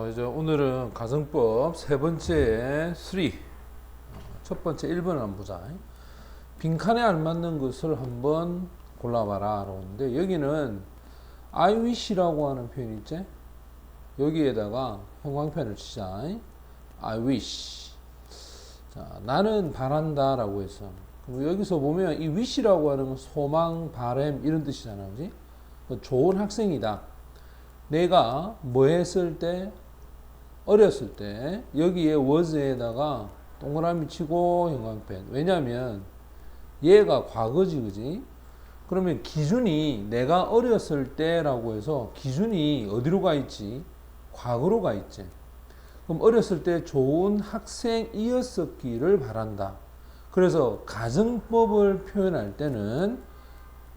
이제 오늘은 가정법 세 번째 3. 첫 번째 1번을 한번 보자. 빈칸에 알맞는 것을 한번 골라봐라 라고 하는데, 여기는 I wish라고 하는 표현이 있지? 여기에다가 형광펜을 치자. I wish. 자, 나는 바란다 라고 해서, 그럼 여기서 보면 이 wish라고 하는 건 소망, 바람 이런 뜻이잖아. 그지? 좋은 학생이다. 내가 뭐 했을 때, 어렸을 때, 여기에 was에다가 동그라미 치고 형광펜. 왜냐면 얘가 과거지, 그지? 그러면 기준이 내가 어렸을 때라고 해서 기준이 어디로 가 있지? 과거로 가 있지. 그럼 어렸을 때 좋은 학생이었었기를 바란다. 그래서 가정법을 표현할 때는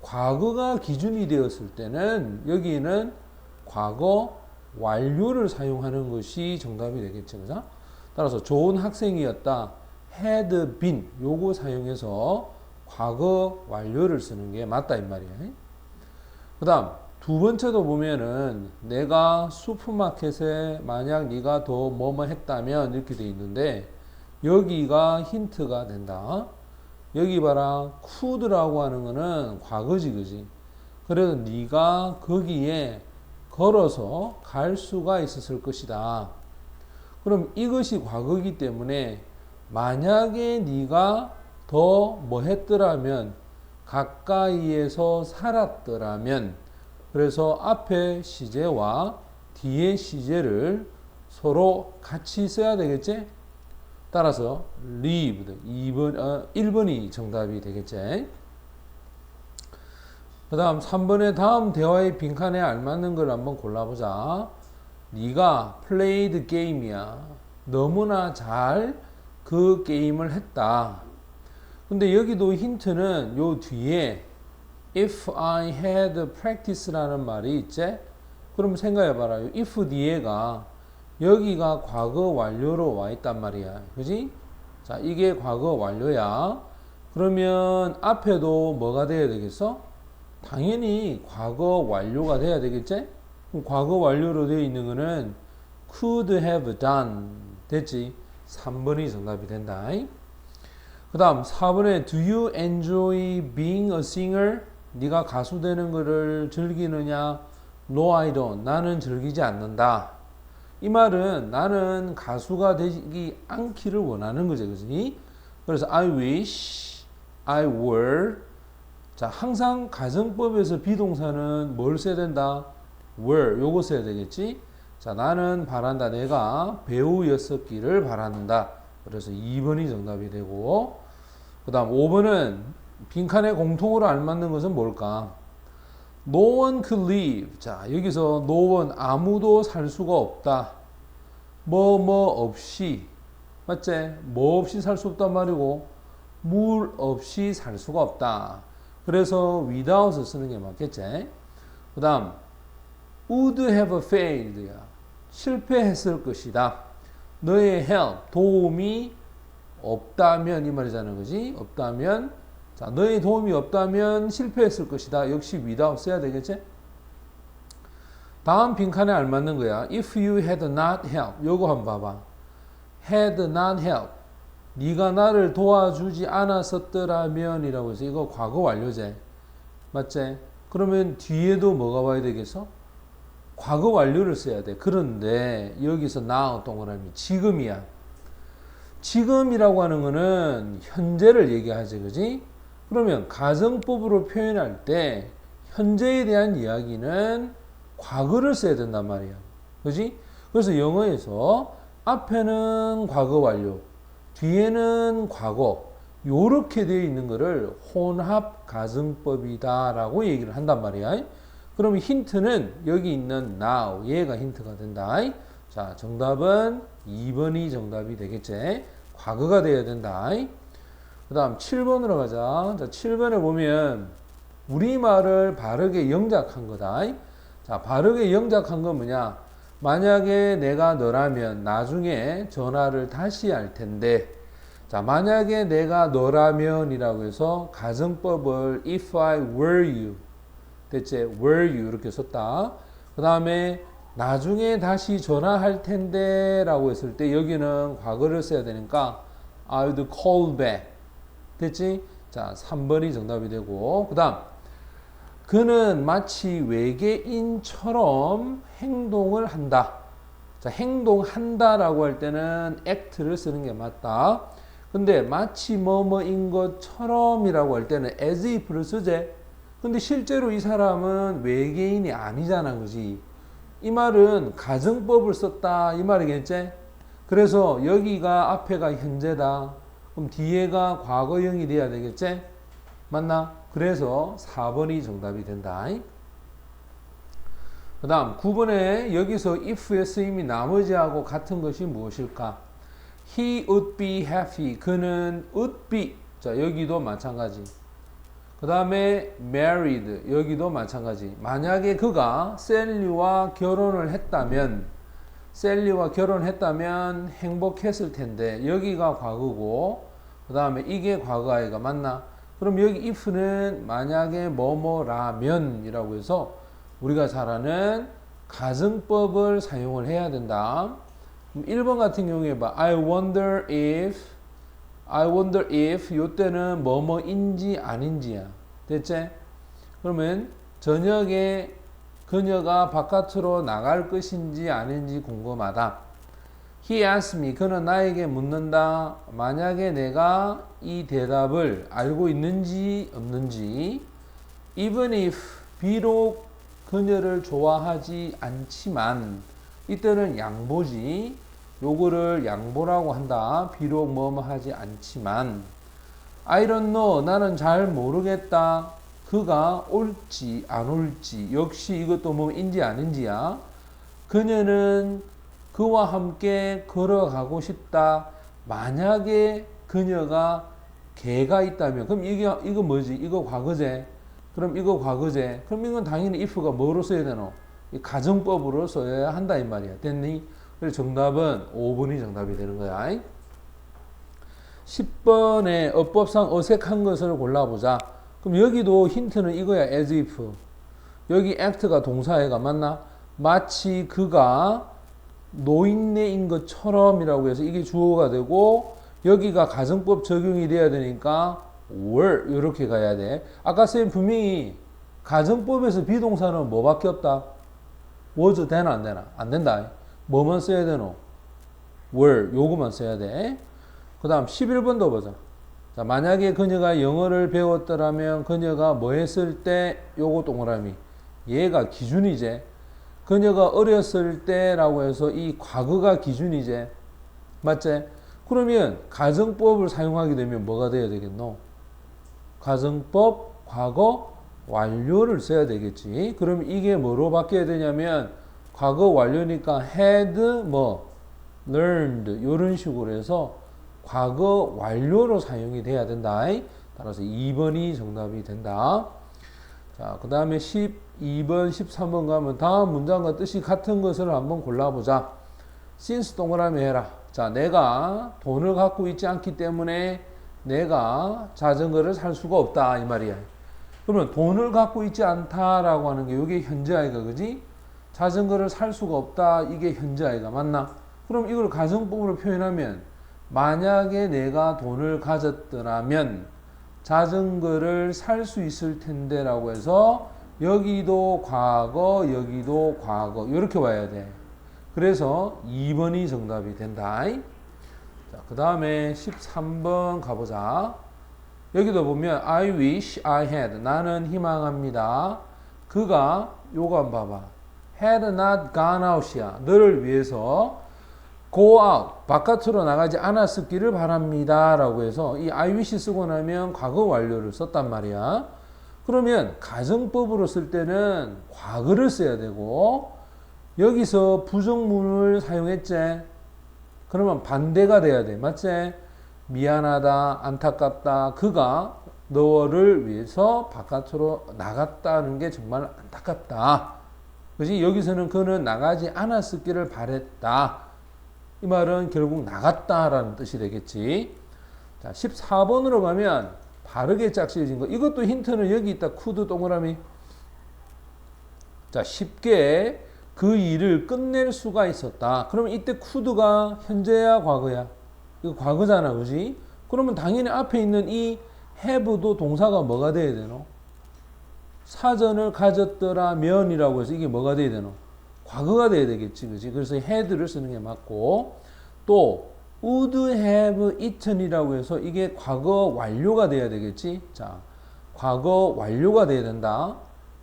과거가 기준이 되었을 때는 여기는 과거 완료를 사용하는 것이 정답이 되겠죠. 그죠? 따라서 좋은 학생이었다. had been 요거 사용해서 과거 완료를 쓰는 게 맞다 이 말이에요. 그 다음 두 번째도 보면은 내가 슈퍼마켓에 만약 네가 더 뭐뭐 했다면 이렇게 돼 있는데, 여기가 힌트가 된다. 여기 봐라. could라고 하는 거는 과거지, 그지? 그래서 네가 거기에 걸어서 갈 수가 있었을 것이다. 그럼 이것이 과거이기 때문에 만약에 네가 더 뭐 했더라면, 가까이에서 살았더라면, 그래서 앞에 시제와 뒤에 시제를 서로 같이 써야 되겠지? 따라서 lived 1번이 정답이 되겠지? 그 다음 3번의 다음 대화의 빈칸에 알맞는 걸 한번 골라보자. 네가 played game이야. 너무나 잘 그 게임을 했다. 근데 여기도 힌트는 요 뒤에 if I had practice라는 말이 있지? 그럼 생각해봐라. if 뒤에가 여기가 과거 완료로 와 있단 말이야. 그지? 자, 이게 과거 완료야. 그러면 앞에도 뭐가 돼야 되겠어? 당연히 과거 완료가 돼야 되겠지? 그럼 과거 완료로 되어 있는 거는 could have done 됐지? 3번이 정답이 된다. 그 다음 4번에 do you enjoy being a singer? 네가 가수 되는 거를 즐기느냐? No, I don't. 나는 즐기지 않는다. 이 말은 나는 가수가 되지 않기를 원하는 거지, 그지? 그래서 I wish I were. 자, 항상 가정법에서 비동사는 뭘 써야 된다? were. 요거 써야 되겠지? 자, 나는 바란다. 내가 배우였었기를 바란다. 그래서 2번이 정답이 되고, 그 다음 5번은 빈칸에 공통으로 알맞는 것은 뭘까? No one could live. 자, 여기서 no one, 아무도 살 수가 없다. 뭐 없이. 맞지? 뭐 없이 살 수 없단 말이고, 물 없이 살 수가 없다. 그래서 without을 쓰는 게 맞겠지? 그 다음 would have failed. 실패했을 것이다. 너의 help, 도움이 없다면 이 말이잖아, 그지? 없다면, 자, 너의 도움이 없다면 실패했을 것이다. 역시 without 써야 되겠지? 다음 빈칸에 알맞는 거야. If you had not help. 요거 한번 봐봐. had not help. 네가 나를 도와주지 않았었더라면 이라고 해서 이거 과거 완료제. 맞지? 그러면 뒤에도 뭐가 와야 되겠어? 과거 완료를 써야 돼. 그런데 여기서 now 동그라미 지금이야. 지금이라고 하는 거는 현재를 얘기하지, 그지? 그러면 가정법으로 표현할 때 현재에 대한 이야기는 과거를 써야 된단 말이야. 그지? 그래서 영어에서 앞에는 과거 완료, 뒤에는 과거, 요렇게 되어 있는 거를 혼합 가정법이다라고 얘기를 한단 말이야. 그러면 힌트는 여기 있는 now, 얘가 힌트가 된다. 자, 정답은 2번이 정답이 되겠지. 과거가 돼야 된다. 그 다음 7번으로 가자. 자, 7번에 보면 우리말을 바르게 영작한 거다. 자, 바르게 영작한 건 뭐냐? 만약에 내가 너라면 나중에 전화를 다시 할 텐데, 자, 만약에 내가 너라면이라고 해서 가정법을 if I were you 됐지? were you 이렇게 썼다. 그 다음에 나중에 다시 전화할 텐데 라고 했을 때 여기는 과거를 써야 되니까 I would call back. 됐지? 자, 3번이 정답이 되고, 그 다음 그는 마치 외계인처럼 행동을 한다. 자, 행동한다 라고 할 때는 act를 쓰는 게 맞다. 근데 마치 뭐뭐인 것처럼 이라고 할 때는 as if를 쓰지. 근데 실제로 이 사람은 외계인이 아니잖아, 그지? 이 말은 가정법을 썼다 이 말이겠지? 그래서 여기가 앞에가 현재다. 그럼 뒤에가 과거형이 돼야 되겠지? 맞나? 그래서 4번이 정답이 된다. 그 다음 9번에 여기서 if의 쓰임이 나머지하고 같은 것이 무엇일까? He would be happy. 그는 would be. 자, 여기도 마찬가지. 그 다음에 married. 여기도 마찬가지. 만약에 그가 셀리와 결혼을 했다면 행복했을 텐데 여기가 과거고 그 다음에 이게 과거 아이가 맞나? 그럼 여기 if는 만약에 뭐뭐라면 이라고 해서 우리가 잘 아는 가정법을 사용을 해야 된다. 1번 같은 경우에 봐. I wonder if 요때는 뭐뭐인지 아닌지야. 됐지? 그러면 저녁에 그녀가 바깥으로 나갈 것인지 아닌지 궁금하다. He asked me. 그는 나에게 묻는다. 만약에 내가 이 대답을 알고 있는지 없는지. Even if 비록 그녀를 좋아하지 않지만 이때는 양보지. 요거를 양보라고 한다. 비록 뭐뭐 하지 않지만 I don't know. 나는 잘 모르겠다. 그가 올지 안 올지 역시 이것도 뭐인지 아닌지야. 그녀는 그와 함께 걸어가고 싶다. 만약에 그녀가 개가 있다면 그럼 이거 뭐지? 이거 과거제. 그럼 이거 과거제. 그럼 이건 당연히 if가 뭐로 써야 되노? 이 가정법으로 써야 한다 이 말이야. 됐니? 그래서 정답은 5번이 정답이 되는 거야. 10번에 어법상 어색한 것을 골라보자. 그럼 여기도 힌트는 이거야. as if. 여기 act가 동사애가 맞나? 마치 그가 노인네인 것처럼 이라고 해서 이게 주어가 되고 여기가 가정법 적용이 돼야 되니까 were 이렇게 가야 돼. 아까 쌤 분명히 가정법에서 비동사는 뭐밖에 없다? was 되나 안 되나? 안 된다. 뭐만 써야 되노? were 요거만 써야 돼. 그 다음 11번도 보자. 자, 만약에 그녀가 영어를 배웠더라면 그녀가 뭐 했을 때 요거 동그라미 얘가 기준이지. 그녀가 어렸을 때라고 해서 이 과거가 기준이지. 맞지? 그러면 가정법을 사용하게 되면 뭐가 돼야 되겠노? 가정법 과거 완료를 써야 되겠지. 그럼 이게 뭐로 바뀌어야 되냐면 과거 완료니까 had 뭐 learned 이런 식으로 해서 과거 완료로 사용이 돼야 된다. 따라서 2번이 정답이 된다. 자, 그 다음에 12번, 13번 가면 다음 문장과 뜻이 같은 것을 한번 골라보자. since 동그라미 해라. 자, 내가 돈을 갖고 있지 않기 때문에 내가 자전거를 살 수가 없다 이 말이야. 그러면 돈을 갖고 있지 않다라고 하는 게 이게 현재 아이가 그지? 자전거를 살 수가 없다 이게 현재 아이가 맞나? 그럼 이걸 가정법으로 표현하면 만약에 내가 돈을 가졌더라면 자전거를 살 수 있을 텐데 라고 해서 여기도 과거 여기도 과거 이렇게 와야 돼. 그래서 2번이 정답이 된다. 자, 그 다음에 13번 가보자. 여기도 보면 I wish I had 나는 희망합니다. 그가 요거 한번 봐봐. had not gone out이야. 너를 위해서 go out 바깥으로 나가지 않았기를 바랍니다 라고 해서 이 I wish 쓰고 나면 과거 완료를 썼단 말이야. 그러면 가정법으로 쓸 때는 과거를 써야 되고 여기서 부정문을 사용했지. 그러면 반대가 돼야 돼. 맞지? 미안하다, 안타깝다. 그가 너를 위해서 바깥으로 나갔다는 게 정말 안타깝다. 그지? 여기서는 그는 나가지 않았기를 바랬다. 이 말은 결국 나갔다라는 뜻이 되겠지. 자, 14번으로 가면 바르게 짝지어진 거. 이것도 힌트는 여기 있다. 쿠드 동그라미. 자, 쉽게 그 일을 끝낼 수가 있었다. 그러면 이때 could가 현재야 과거야? 이거 과거잖아, 그지? 그러면 당연히 앞에 있는 이 have도 동사가 뭐가 돼야 되노? 사전을 가졌더라면이라고 해서 이게 뭐가 돼야 되노? 과거가 돼야 되겠지, 그지? 그래서 had를 쓰는 게 맞고, 또 would have eaten이라고 해서 이게 과거 완료가 돼야 되겠지? 자, 과거 완료가 돼야 된다.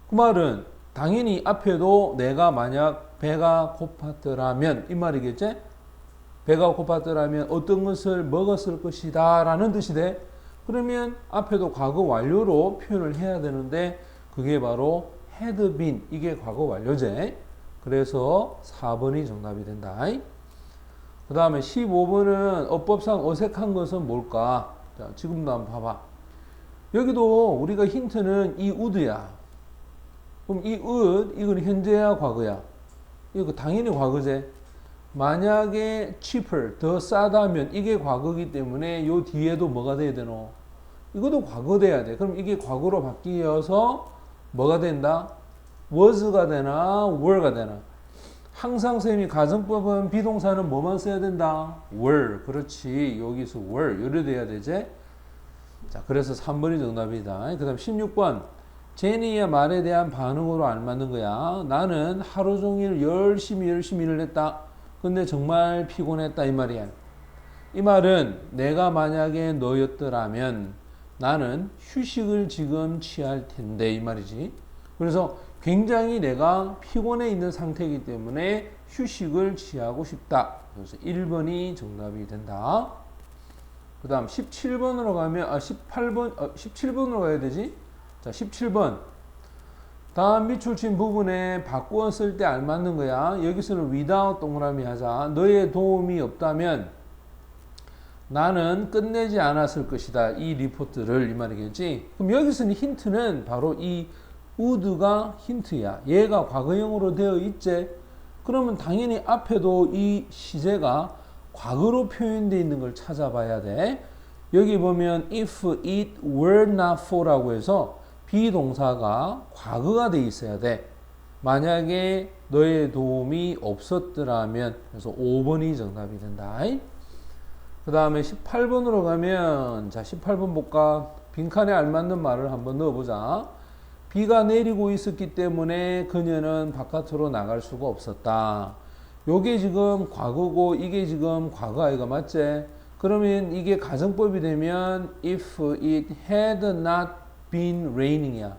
그 말은 당연히 앞에도 내가 만약 배가 고팠더라면 이 말이겠지? 배가 고팠더라면 어떤 것을 먹었을 것이다 라는 뜻이 돼. 그러면 앞에도 과거 완료로 표현을 해야 되는데 그게 바로 had been, 이게 과거 완료제. 그래서 4번이 정답이 된다. 그 다음에 15번은 어법상 어색한 것은 뭘까? 자, 지금도 한번 봐봐. 여기도 우리가 힌트는 이 would야. 그럼 이 would, 이건 현재야 과거야? 이거 당연히 과거제. 만약에 cheaper, 더 싸다면 이게 과거이기 때문에 요 뒤에도 뭐가 돼야 되노? 이것도 과거 돼야 돼. 그럼 이게 과거로 바뀌어서 뭐가 된다? was가 되나 were가 되나? 항상 쌤이 가정법은 비동사는 뭐만 써야 된다? were. 그렇지. 여기서 were. 요래 돼야 되지? 자, 그래서 3번이 정답이다. 그 다음 16번. 제니의 말에 대한 반응으로 안 맞는 거야. 나는 하루 종일 열심히 일을 했다. 근데 정말 피곤했다 이 말이야. 이 말은 내가 만약에 너였더라면 나는 휴식을 지금 취할 텐데 이 말이지. 그래서 굉장히 내가 피곤해 있는 상태이기 때문에 휴식을 취하고 싶다. 그래서 1번이 정답이 된다. 그 다음 17번으로 가면 17번으로 가야 되지. 자, 17번. 다음 밑줄친 부분에 바꾸어 쓸 때 알맞는 거야. 여기서는 without 동그라미 하자. 너의 도움이 없다면 나는 끝내지 않았을 것이다. 이 리포트를 이 말이겠지. 그럼 여기서는 힌트는 바로 이 would가 힌트야. 얘가 과거형으로 되어 있지. 그러면 당연히 앞에도 이 시제가 과거로 표현되어 있는 걸 찾아봐야 돼. 여기 보면 if it were not for라고 해서 비동사가 과거가 돼 있어야 돼. 만약에 너의 도움이 없었더라면. 그래서 5번이 정답이 된다. 그 다음에 18번으로 가면, 자, 18번 볼까? 빈칸에 알맞는 말을 한번 넣어보자. 비가 내리고 있었기 때문에 그녀는 바깥으로 나갈 수가 없었다. 요게 지금 과거고 이게 지금 과거 아이가 맞지? 그러면 이게 가정법이 되면 if it had not been raining이야.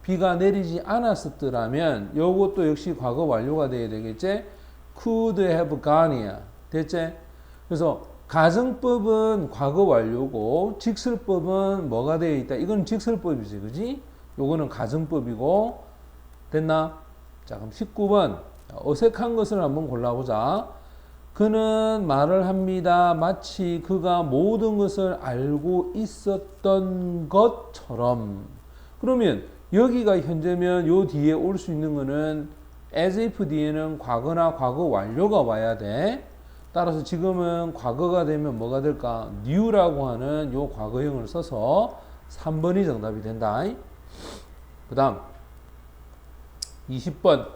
비가 내리지 않았었더라면 요것도 역시 과거 완료가 돼야 되겠지? could have gone이야. 됐지? 그래서 가정법은 과거 완료고 직설법은 뭐가 되어 있다? 이건 직설법이지, 그지? 요거는 가정법이고. 됐나? 자, 그럼 19번 어색한 것을 한번 골라보자. 그는 말을 합니다. 마치 그가 모든 것을 알고 있었던 것처럼. 그러면 여기가 현재면 요 뒤에 올 수 있는 거는 as if 뒤에는 과거나 과거 완료가 와야 돼. 따라서 지금은 과거가 되면 뭐가 될까? new라고 하는 요 과거형을 써서 3번이 정답이 된다. 그 다음 20번.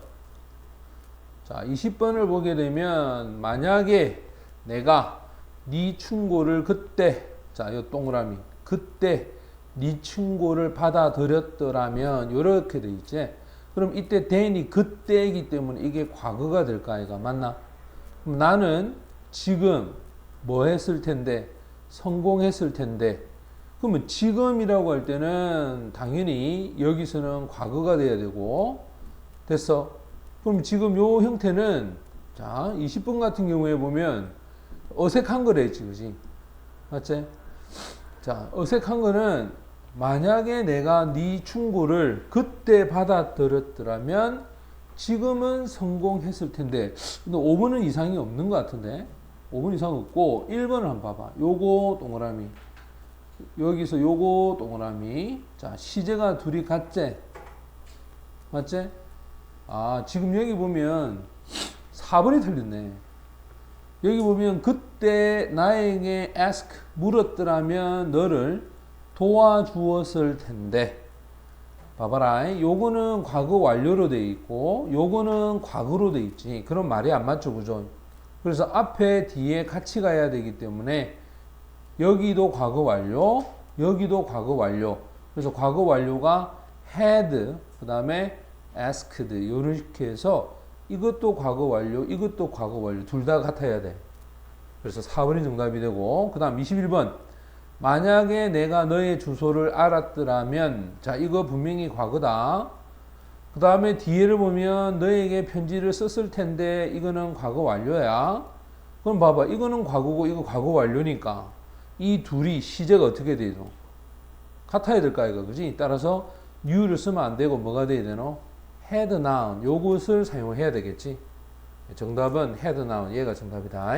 자, 20번을 보게 되면 만약에 내가 네 충고를 그때, 자, 요 동그라미, 그때 네 충고를 받아들였더라면 요렇게 돼 있지. 그럼 이때 then이 그때이기 때문에 이게 과거가 될까 아이가 맞나? 그럼 나는 지금 뭐 했을 텐데? 성공했을 텐데. 그러면 지금이라고 할 때는 당연히 여기서는 과거가 돼야 되고. 됐어? 그럼 지금 요 형태는, 자, 20번 같은 경우에 보면 어색한 거랬지, 그지? 맞지? 자, 어색한 거는 만약에 내가 네 충고를 그때 받아들였더라면 지금은 성공했을 텐데. 근데 5번은 이상이 없는 것 같은데? 5번 이상 없고 1번을 한번 봐봐. 요거 동그라미. 여기서 요거 동그라미. 자, 시제가 둘이 같지? 맞지? 아, 지금 여기 보면 4번이 틀렸네. 여기 보면 그때 나에게 물었더라면 너를 도와주었을 텐데. 봐봐라. 요거는 과거 완료로 돼 있고 요거는 과거로 돼 있지. 그럼 말이 안 맞죠, 그죠? 그래서 앞에 뒤에 같이 가야 되기 때문에 여기도 과거 완료, 여기도 과거 완료. 그래서 과거 완료가 had, 그 다음에 asked 이렇게 해서 이것도 과거 완료, 이것도 과거 완료 둘 다 같아야 돼. 그래서 4번이 정답이 되고, 그 다음 21번. 만약에 내가 너의 주소를 알았더라면, 자, 이거 분명히 과거다. 그 다음에 뒤에를 보면 너에게 편지를 썼을 텐데, 이거는 과거 완료야. 그럼 봐봐. 이거는 과거고, 이거 과거 완료니까. 이 둘이 시제가 어떻게 되노? 같아야 될까, 이거. 그지? 따라서, new를 쓰면 안 되고, 뭐가 돼야 되노? had noun. 요것을 사용해야 되겠지. 정답은 had noun. 얘가 정답이다.